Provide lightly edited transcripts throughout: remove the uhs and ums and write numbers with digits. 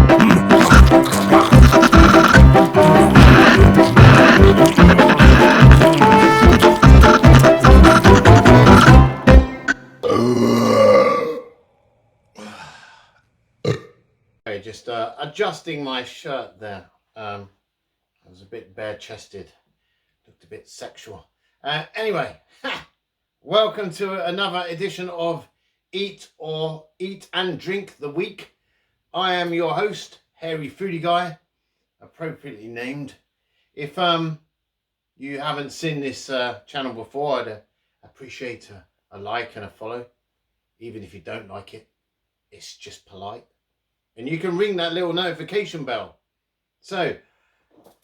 Okay, just adjusting my shirt there. I was a bit bare-chested, looked a bit sexual. Anyway, welcome to another edition of Eat and Drink the Week. I am your host, Hairy Foodie Guy, appropriately named. If you haven't seen this channel before, I'd appreciate a like and a follow. Even if you don't like it, it's just polite. And you can ring that little notification bell. So,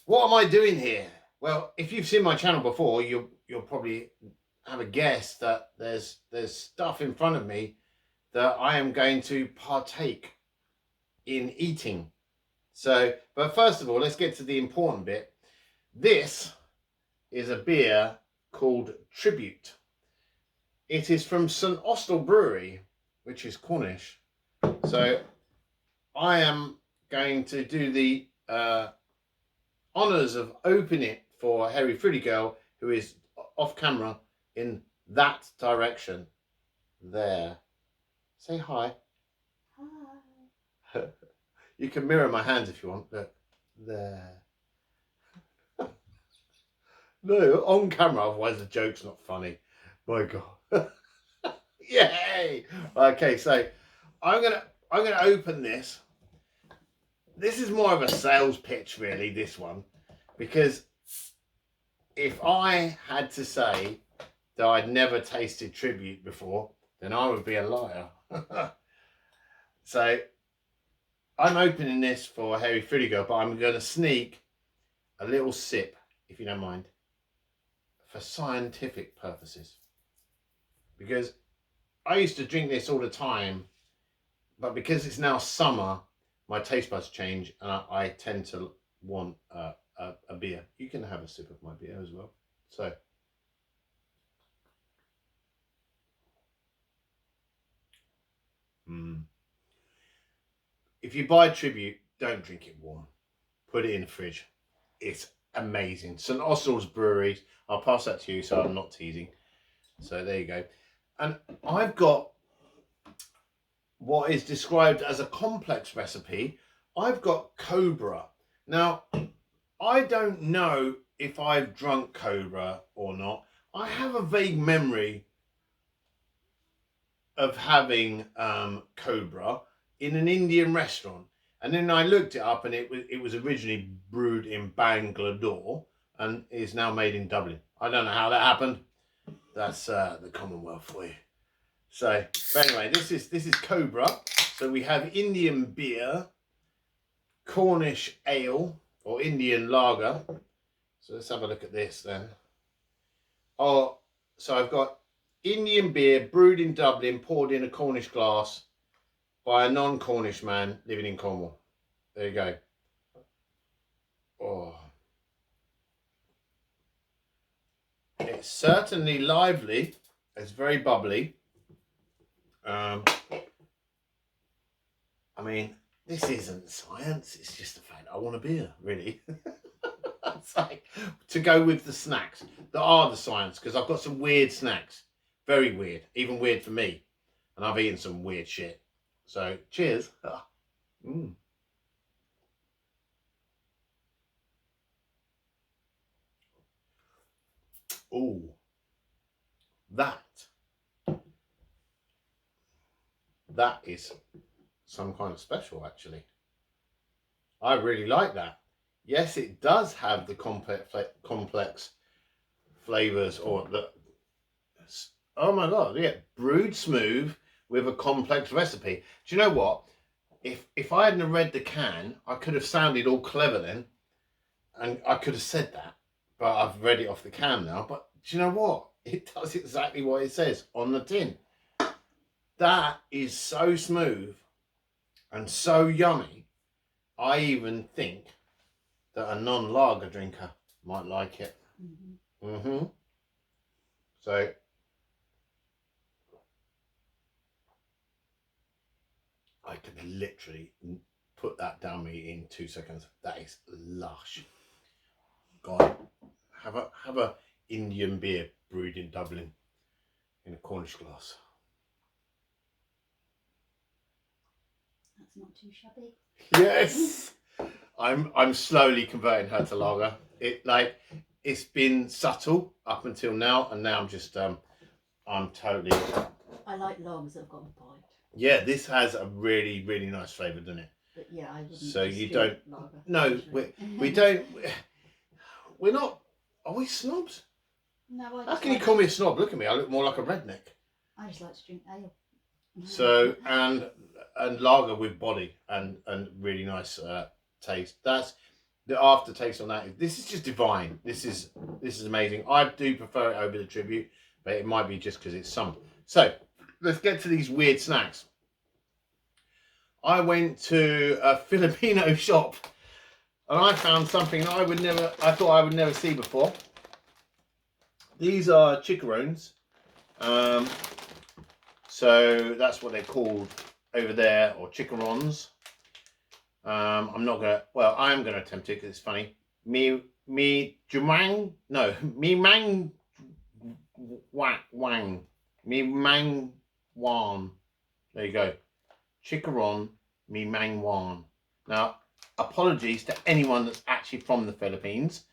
what am I doing here? Well, if you've seen my channel before, you'll probably have a guess that there's stuff in front of me that I am going to partake in eating. So, but first of all, let's get to the important bit. This is a beer called Tribute. It is from St Austell Brewery, which is Cornish. So I am going to do the honours of opening it for Hairy Fruity Girl, who is off camera in that direction. There. Say hi. Hi. You can mirror my hands if you want. Look. There. No, on camera, otherwise the joke's not funny. My God. Yay! Okay, so I'm gonna open this. This is more of a sales pitch, really, this one, because if I had to say that I'd never tasted Tribute before, then I would be a liar. So I'm opening this for Hairy Fruity Girl, but I'm going to sneak a little sip, if you don't mind, for scientific purposes, because I used to drink this all the time, but because it's now summer, my taste buds change, and I tend to want a beer. You can have a sip of my beer as well. So, if you buy Tribute, don't drink it warm. Put it in the fridge. It's amazing. St Austell's Brewery. I'll pass that to you, so I'm not teasing. So there you go. And I've got what is described as a complex recipe. I've got Cobra. Now, I don't know if I've drunk Cobra or not. I have a vague memory of having Cobra in an Indian restaurant. And then I looked it up, and it was originally brewed in Bangalore and is now made in Dublin. I don't know how that happened. That's the Commonwealth for you. So, but anyway, this is Cobra. So we have Indian beer, Cornish ale, or Indian lager. So let's have a look at this then. Oh, so I've got Indian beer brewed in Dublin, poured in a Cornish glass by a non-Cornish man living in Cornwall. There you go. Oh. It's certainly lively. It's very bubbly. I mean, this isn't science. It's just the fact I want a beer, really. It's like to go with the snacks that are the science, because I've got some weird snacks. Very weird. Even weird for me. And I've eaten some weird shit. So, cheers. Oh, that is some kind of special, actually. I really like that. Yes, it does have the complex flavors, or the, oh my God, yeah, brewed smooth with a complex recipe. Do you know what? If I hadn't read the can, I could have sounded all clever then, and I could have said that, but I've read it off the can now. But do you know what? It does exactly what it says on the tin. That is so smooth and so yummy. I even think that a non-lager drinker might like it. So I could literally put that down me in 2 seconds. That is lush. God, have a Indian beer brewed in Dublin in a Cornish glass. That's not too shabby. Yes, I'm slowly converting her to lager. It's been subtle up until now, and now I'm just I'm totally. I like lagers that have got a bite. Yeah, this has a really nice flavour, doesn't it? But yeah, I wouldn't. So just you do don't. lager, No, we don't. We're not. Are we snobs? No, I How just can you call me a snob? Look at me. I look more like a redneck. I just like to drink ale. So and lager with body and really nice taste. That's the aftertaste on that. This is just divine. This is amazing. I do prefer it over the tribute, but it might be just because it's summer. So let's get to these weird snacks. I went to a Filipino shop and I found something that I thought I would never see before. These are chicharrones. So that's what they're called over there, or chicharrons. I'm not gonna. Well, I am gonna attempt it because it's funny. Me jumang. No, me mang wang. Me mang wan. There you go. Chicharrón mi mang wan. Now, apologies to anyone that's actually from the Philippines.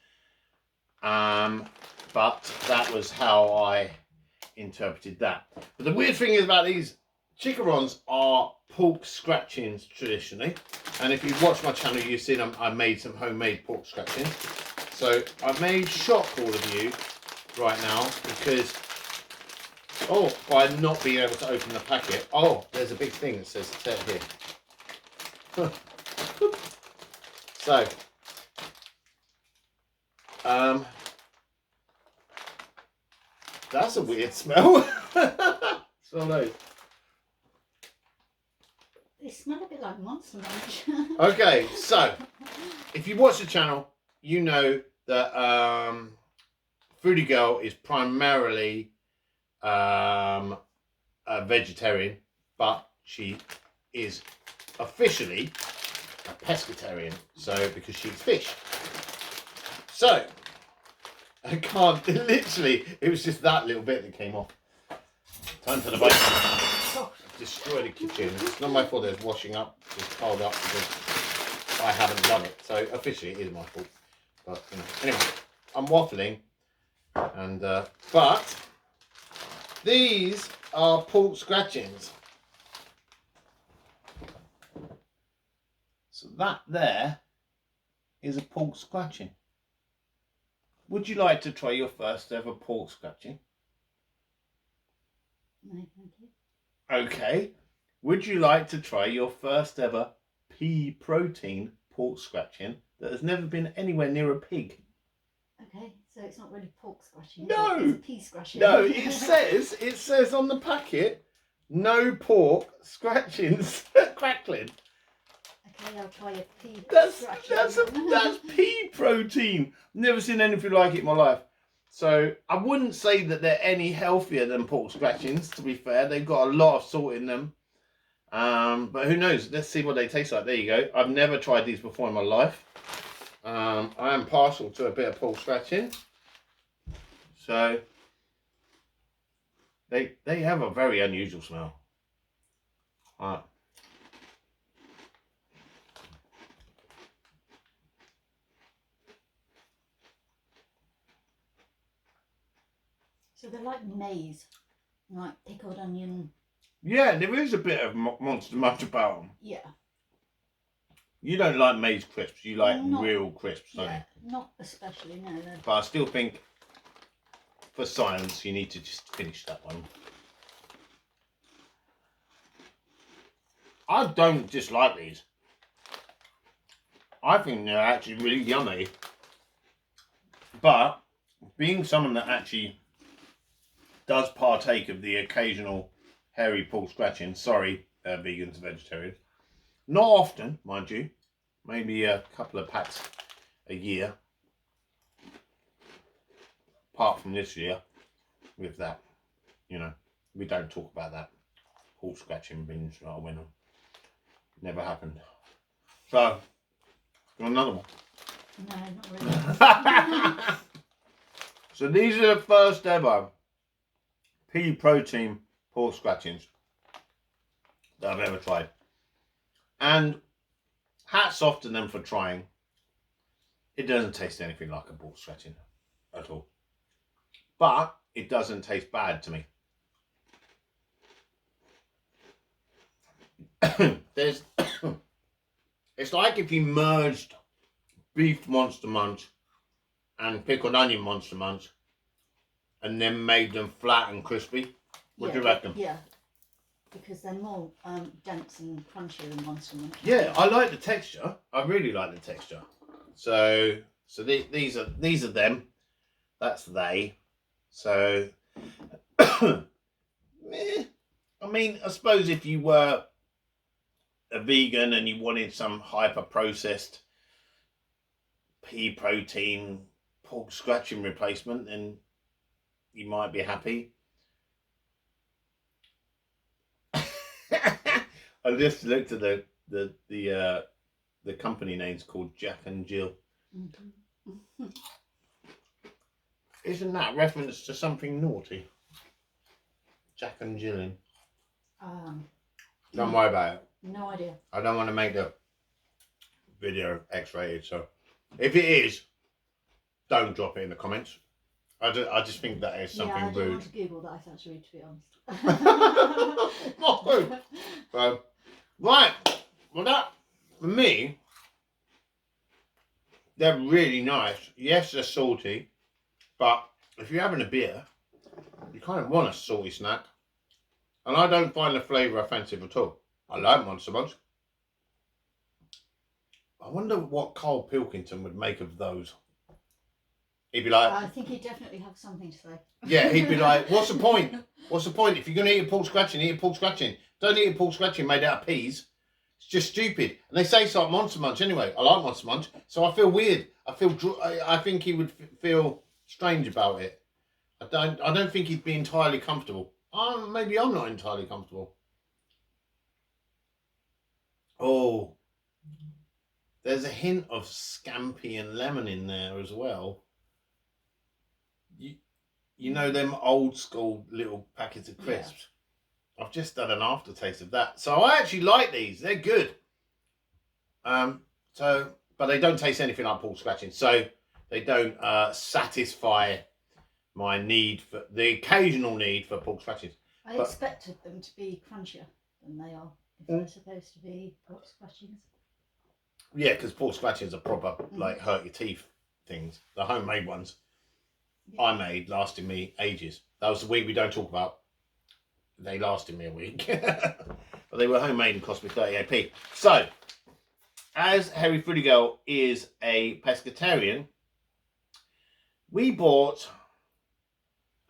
But that was how I interpreted that. But the weird thing is about these chicharrons are pork scratchings traditionally. And if you've watched my channel, you've seen I made some homemade pork scratchings. So I may shock all of you right now because, by not being able to open the packet. Oh, there's a big thing that says set here. So, that's a weird smell. Smell those. They smell a bit like Monster Munch. Okay, so if you watch the channel, you know that Foodie Girl is primarily a vegetarian, but she is officially a pescatarian. So because she eats fish. So I can't. Literally, it was just that little bit that came off. Time for the bite. Destroy the kitchen. It's not my fault. There's washing up. It's piled up because I haven't done it. So officially, it is my fault. But anyway, I'm waffling, and but these are pork scratchings. So that there is a pork scratching. Would you like to try your first ever pork scratching? No, thank you. Okay. Would you like to try your first ever pea protein pork scratching that has never been anywhere near a pig? Okay, so it's not really pork scratching. No. It's a pea scratching. No, it says on the packet, no pork scratchings crackling. Okay, I'll try a pea scratching. That's pea protein. Never seen anything like it in my life. So I wouldn't say that they're any healthier than pork scratchings, to be fair. They've got a lot of salt in them. But who knows? Let's see what they taste like. There you go. I've never tried these before in my life. I am partial to a bit of pork scratching. So they have a very unusual smell. All right. So they're like maize, like pickled onion. Yeah, there is a bit of Monster Munch about them. Yeah. You don't like maize crisps, you like real crisps, don't you? Not especially, no. But I still think, for science, you need to just finish that one. I don't dislike these. I think they're actually really yummy. But, being someone that actually does partake of the occasional hairy pork scratching, sorry, vegans and vegetarians, not often, mind you, maybe a couple of packs a year, apart from this year, with that, we don't talk about that pork scratching binge that I went on. Never happened. So, another one. No, not really. So these are the first ever pea protein pork scratchings that I've ever tried. And hats off to them for trying. It doesn't taste anything like a pork scratching at all. But it doesn't taste bad to me. There's it's like if you merged beef Monster Munch and pickled onion Monster Munch and then made them flat and crispy. What do you reckon? Yeah, because they're more dense and crunchier than Monster Munch. Yeah, I like the texture. I really like the texture. So these are them. That's they. So I mean, I suppose if you were a vegan and you wanted some hyper processed pea protein pork scratching replacement, then you might be happy. I just looked at the company name's called Jack and Jill. Mm-hmm. Isn't that a reference to something naughty? Jack and Jill. Don't worry about it. No idea. I don't want to make the video X-rated, so if it is, don't drop it in the comments. I just think that is something I don't rude. want to Google that, actually, to be honest. Not good. So, right, well that, for me, they're really nice. Yes, they're salty, but if you're having a beer, you kind of want a salty snack. And I don't find the flavour offensive at all. I like Monster Munch. I wonder what Carl Pilkington would make of those. He'd be like... I think he'd definitely have something to say. Yeah, he'd be like, what's the point? What's the point? If you're going to eat a pork scratching, eat a pork scratching. Don't eat a pork scratching made out of peas. It's just stupid. And they say it's like Monster Munch anyway. I like Monster Munch, so I feel weird. I think he would feel strange about it. I don't think he'd be entirely comfortable. Maybe I'm not entirely comfortable. Oh, there's a hint of scampi and lemon in there as well. You know them old school little packets of crisps? Yeah. I've just done an aftertaste of that. So I actually like these. They're good. But they don't taste anything like pork scratching. So they don't satisfy my the occasional need for pork scratchings. I expected them to be crunchier than they are. If they're supposed to be pork scratchings. Yeah, because pork scratchings are proper, like, hurt your teeth things. The homemade ones I made lasted me ages. That was the week we don't talk about. They lasted me a week. But they were homemade and cost me 38p. So, as Harry Fruity Girl is a pescatarian, we bought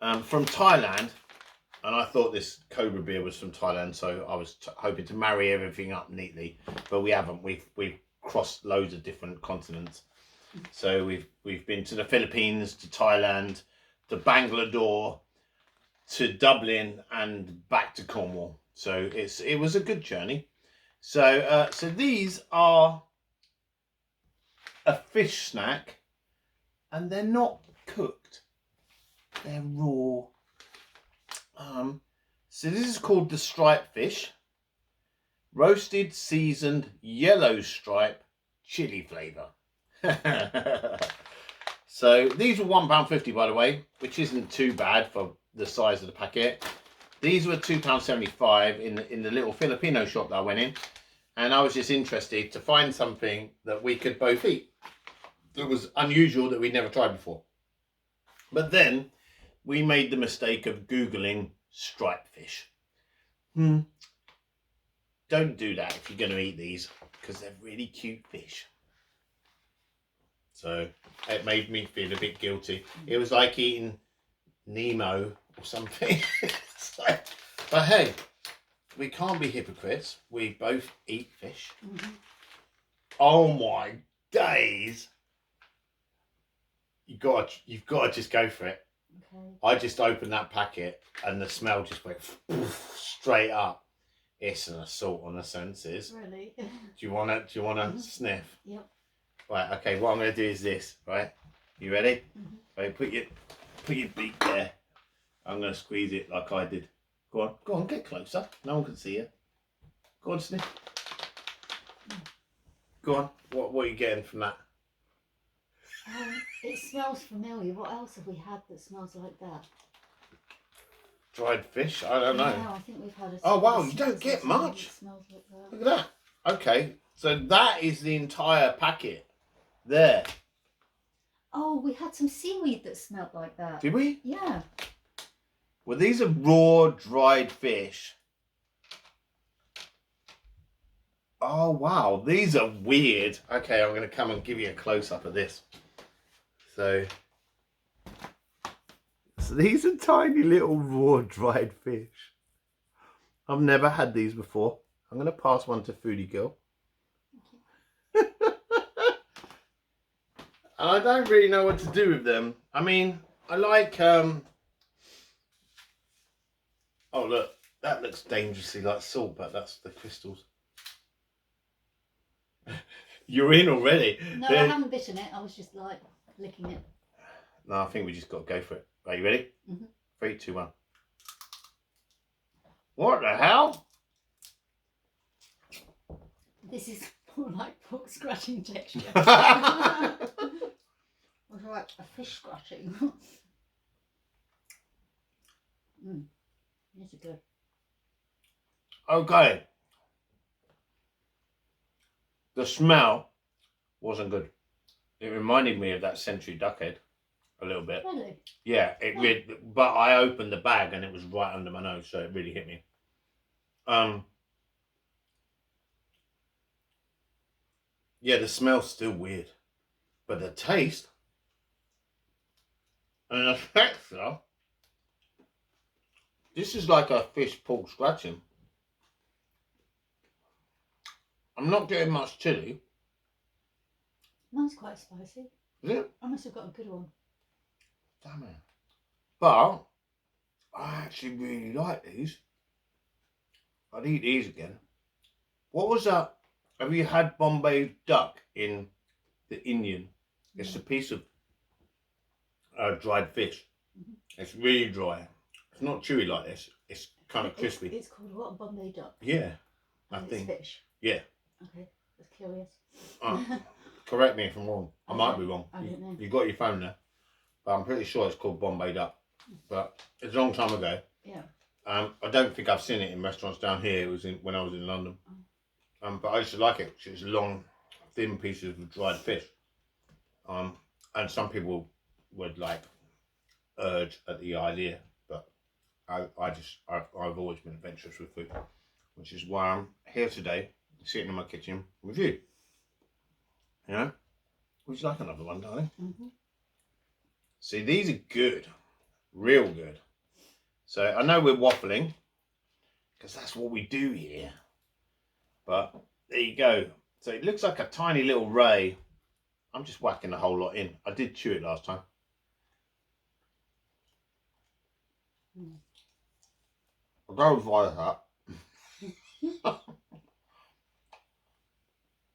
from Thailand, and I thought this Cobra beer was from Thailand, so I was hoping to marry everything up neatly, but we haven't. We've crossed loads of different continents. So we've been to the Philippines, to Thailand, to Bangalore, to Dublin, and back to Cornwall. So it was a good journey. So so these are a fish snack, and they're not cooked. They're raw. So this is called the striped fish. Roasted, seasoned, yellow stripe, chili flavour. So these were £1.50, by the way, which isn't too bad for the size of the packet. These were £2.75 in the little Filipino shop that I went in. And I was just interested to find something that we could both eat. That was unusual, that we'd never tried before. But then we made the mistake of Googling striped fish. Don't do that if you're going to eat these, because they're really cute fish. So it made me feel a bit guilty. It was like eating Nemo or something. But hey, we can't be hypocrites. We both eat fish. Oh my days. You've got to just go for it. Okay. I just opened that packet and the smell just went straight up. It's an assault on the senses. Really? Do you wanna sniff? Yep. Right, okay, what I'm gonna do is this, right? You ready? Mhm. Right, put your beak there. I'm gonna squeeze it like I did. Go on, get closer. No one can see you. Go on, sniff. Go on. What are you getting from that? It smells familiar. What else have we had that smells like that? Dried fish? I don't know. No, I think we've had a. Oh wow, you don't get much. That smells like that. Look at that. Okay, so that is the entire packet there. Oh, we had some seaweed that smelled like that. Did we? Yeah. Well, these are raw dried fish. Oh wow, these are weird. Okay, I'm going to come and give you a close-up of this. So these are tiny little raw dried fish. I've never had these before. I'm going to pass one to Foodie Girl. And I don't really know what to do with them. I mean, I like... Oh, look. That looks dangerously like salt, but that's the crystals. You're in already. No, I haven't bitten it. I was just like licking it. No, I think we just got to go for it. Are you ready? Mhm. 3, 2, 1. What the hell? This is more like pork scratching texture. It's like a fish scratching. These are good. Okay. The smell wasn't good. It reminded me of that century duck head a little bit. Really? Yeah, but I opened the bag and it was right under my nose, so it really hit me. Yeah, the smell's still weird, but the taste and the texture, this is like a fish pork scratching. I'm not getting much chili. Mine's quite spicy. Is it? I must have got a good one. Damn it. But I actually really like these. I'd eat these again. What was that? Have you had Bombay duck in the Indian? It's a piece of dried fish. Mhm. It's really dry. It's not chewy like this. It's kind of crispy. It's called what? Bombay duck? Yeah, I And think. it's fish? Yeah. Okay, that's curious. Correct me if I'm wrong. I might be wrong. I don't know. You got your phone there. But I'm pretty sure it's called Bombay duck. But it's a long time ago. Yeah. I don't think I've seen it in restaurants down here. It was when I was in London. But I used to like it. It's long, thin pieces of dried fish. And some people would like urge at the idea, but I've always been adventurous with food, which is why I'm here today, sitting in my kitchen with you. You know, would you like another one, darling? Mm-hmm. See, these are good, real good. So I know we're waffling, because that's what we do here. But there you go. So it looks like a tiny little ray. I'm just whacking the whole lot in. I did chew it last time. I'll go with that.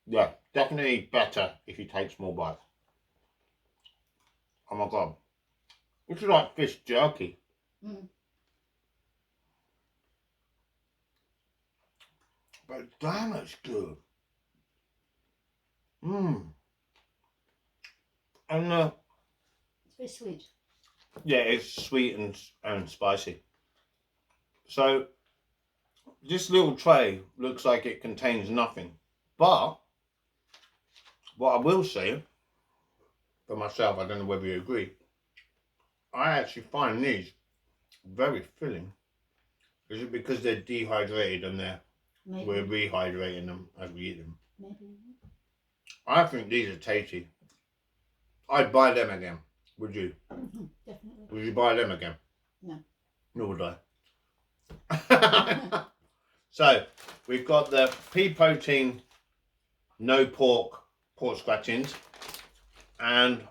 Yeah, definitely better if you take small bites. Oh my god. It's like fish jerky. Mm. But damn, it's good. Mmm. And It's very sweet. yeah, it's sweet and spicy. So this little tray looks like it contains nothing. But what I will say for myself, I don't know whether you agree, I actually find these very filling. Is it because they're dehydrated and we're rehydrating them as we eat them? Maybe. I think these are tasty. I'd buy them again. Would you? Mm-hmm, definitely. Would you buy them again? No. Nor would I. So we've got the pea protein, no pork scratchings, and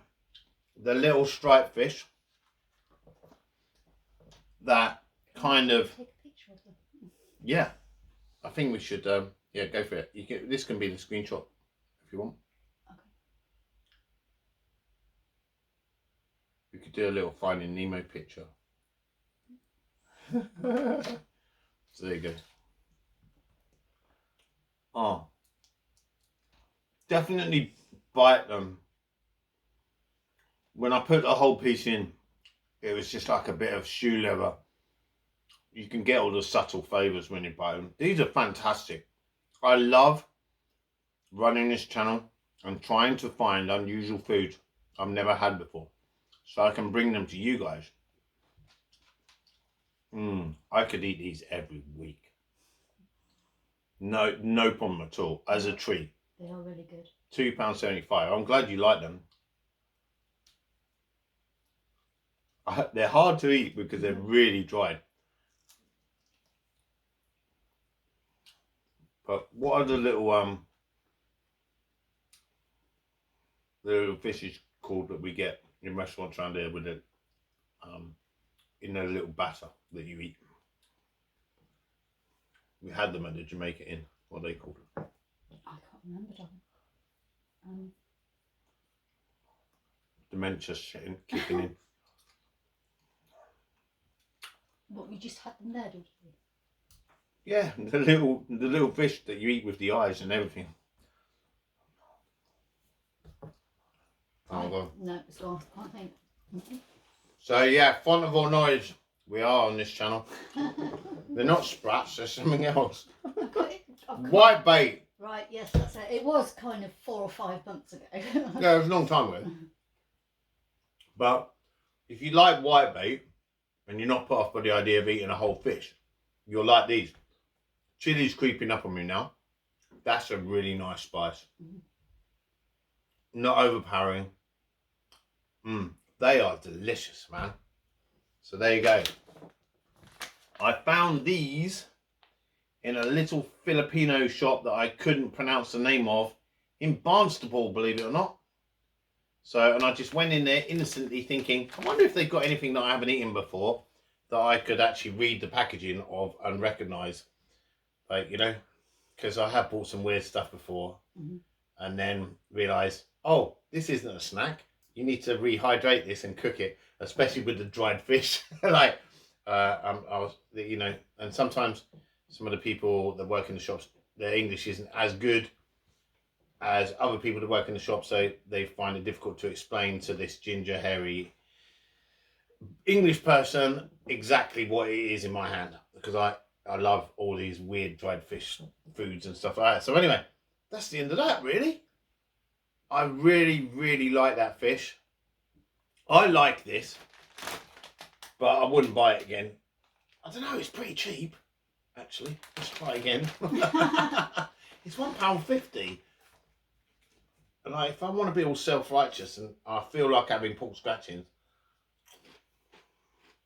the little striped fish that kind of, Take a picture of them. yeah, I think we should, yeah, go for it. This can be the screenshot if you want. Okay. We could do a little Finding Nemo picture. So there you go. Oh, definitely bite them. When I put the whole piece in, it was just like a bit of shoe leather. You can get all the subtle flavours when you bite them. These are fantastic. I love running this channel and trying to find unusual foods I've never had before, so I can bring them to you guys. I could eat these every week. No problem at all. As a treat. They are really good. £2.75. I'm glad you like them. They're hard to eat because they're really dried. But what are the little fishes called that we get in restaurants around here with the in a little batter that you eat? We had them at the Jamaica Inn. What are they called? I can't remember, darling. Dementia kicking in. What, we just had them there, did we? Yeah, the little fish that you eat with the eyes and everything. Oh, well. No, it's gone. Can't think. So yeah, font of all knowledge. We are on this channel. They're not sprats, they're something else. White bait. Right, yes, that's it. It was kind of 4 or 5 months ago. Yeah, it was a long time ago. But if you like white bait and you're not put off by the idea of eating a whole fish, you'll like these. Chili's creeping up on me now. That's a really nice spice. Not overpowering. They are delicious, man. So there you go. I found these in a little Filipino shop that I couldn't pronounce the name of in Barnstaple, believe it or not. So, and I just went in there innocently thinking, I wonder if they've got anything that I haven't eaten before that I could actually read the packaging of and recognise. Like, you know, because I have bought some weird stuff before and then realised, oh, this isn't a snack. You need to rehydrate this and cook it, especially with the dried fish. Like, I was, you know, and sometimes some of the people that work in the shops, their English isn't as good as other people that work in the shop, so they find it difficult to explain to this ginger, hairy English person exactly what it is in my hand, because I love all these weird dried fish foods and stuff like that. So anyway, that's the end of that, really. I really like that fish. I like this, but I wouldn't buy it again. I don't know, it's pretty cheap, actually. Let's try again. It's £1.50. And if I want to be all self-righteous and I feel like having pork scratchings,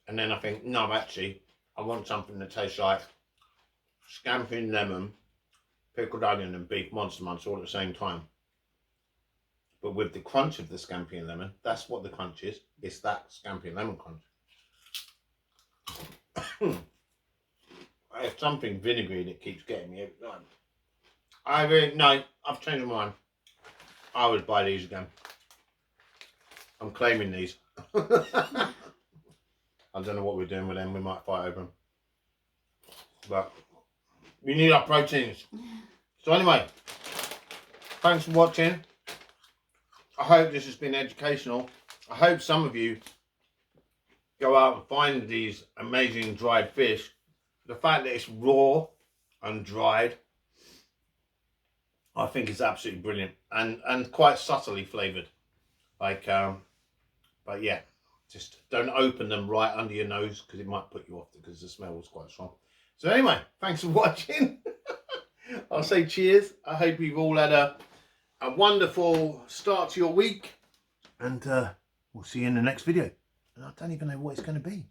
and then I think, no, actually, I want something that tastes like scampi and lemon, pickled onion and beef monster munch all at the same time. But with the crunch of the scampi and lemon, that's what the crunch is. It's that scampi and lemon crunch. It's something vinegary that keeps getting me every time. No, I've changed my mind. I would buy these again. I'm claiming these. I don't know what we're doing with them. We might fight over them. But we need our proteins. So anyway, thanks for watching. I hope this has been educational. I hope some of you go out and find these amazing dried fish. The fact that it's raw and dried, I think is absolutely brilliant and quite subtly flavoured. Like, but yeah, just don't open them right under your nose because it might put you off because the smell was quite strong. So anyway, thanks for watching. I'll say cheers. I hope you've all had a wonderful start to your week, and we'll see you in the next video. And I don't even know what it's going to be.